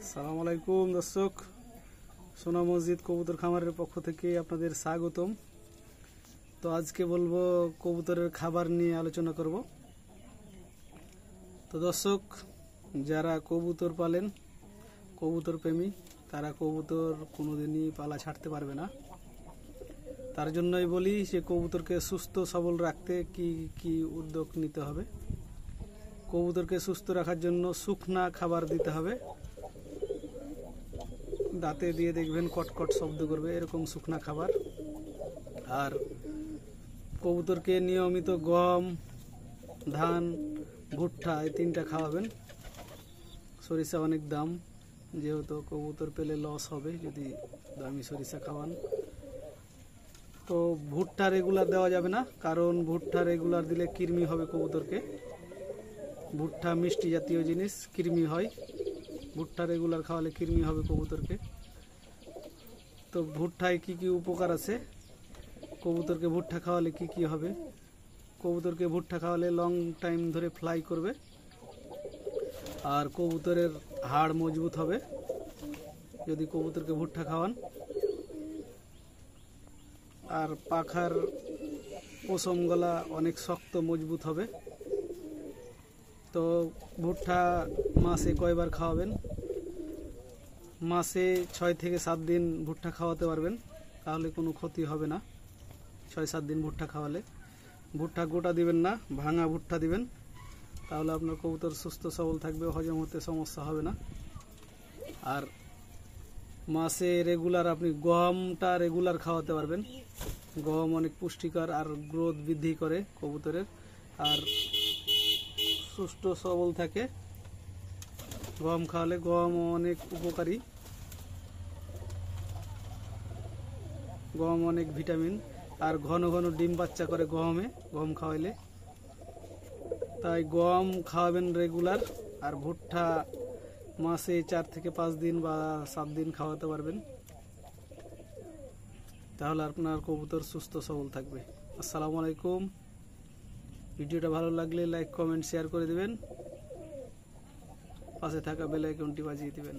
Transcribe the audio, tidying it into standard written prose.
আসসালামু আলাইকুম দর্শক, সোনা মসজিদ কবুতর খামারের পক্ষ থেকে আপনাদের স্বাগতম। তো আজকে বলবো কবুতরের খাবার নিয়ে আলোচনা করব। তো দর্শক, যারা কবুতর পালেন, কবুতর প্রেমী, তারা কবুতর কোনোদিনই পালা ছাড়তে পারবে না। তার জন্যই বলি যে কবুতরকে সুস্থ সবল রাখতে কি কি উদ্যোগ নিতে হবে। কবুতরকে সুস্থ রাখার জন্য শুকনা খাবার দিতে হবে। দাঁতে দিয়ে দেখবেন কটকট শব্দ করবে, এরকম শুকনা খাবার। আর কবুতরকে নিয়মিত গম, ধান, ভুট্টা এই তিনটা খাওয়াবেন। সরিষা অনেক দাম, যেহেতু কবুতর পেলে লস হবে যদি দামি সরিষা খাওয়ান। তো ভুট্টা রেগুলার দেওয়া যাবে না, কারণ ভুট্টা রেগুলার দিলে কৃমি হবে কবুতরকে। ভুট্টা মিষ্টি জাতীয় জিনিস, কৃমি হয়। ভুট্টা রেগুলার খাওয়ালে কৃমি হবে কবুতরকে। তো ভুট্টায় কি কি উপকার আছে, কবুতরকে ভুট্টা খাওয়ালে কি কি হবে। কবুতরকে ভুট্টা খাওয়ালে লং টাইম ধরে ফ্লাই করবে, আর কবুতরের হাড় মজবুত হবে যদি কবুতরকে ভুট্টা খাওয়ান। আর পাখার পশম গলা অনেক শক্ত মজবুত হবে। তো ভুট্টা মাসে কয়বার খাওয়াবেন? মাসে 6 থেকে 7 দিন ভুট্টা খাওয়াতে পারবেন, তাহলে কোনো ক্ষতি হবে না। 6-7 দিন ভুট্টা খাওয়ালে। ভুট্টা গোটা দিবেন না, ভাঙা ভুট্টা দিবেন, তাহলে আপনার কবুতর সুস্থ সবল থাকবে, হজম হতে সমস্যা হবে না। আর মাসে রেগুলার আপনি গমটা রেগুলার খাওয়াতে পারবেন। গম অনেক পুষ্টিকর আর গ্রোথ বৃদ্ধি করে কবুতরের, আর সুস্থ সবল থাকে। গম খাওয়ালে, গম অনেক উপকারী, গম অনেক ভিটামিন। আর ঘন ঘন ডিম বাচ্চা করে গম খাওয়াইলে, তাই গম খাওয়াবেন রেগুলার। আর ভুট্টা মাসে 4 থেকে 5 দিন বা 7 দিন খাওয়াতে পারবেন, তাহলে আপনার কবুতর সুস্থ সবল থাকবে। আসসালামু আলাইকুম। ভিডিওটা ভালো লাগলে লাইক, কমেন্ট, শেয়ার করে দিবেন। পাশে থাকা বেল আইকনটি বাজিয়ে দিবেন।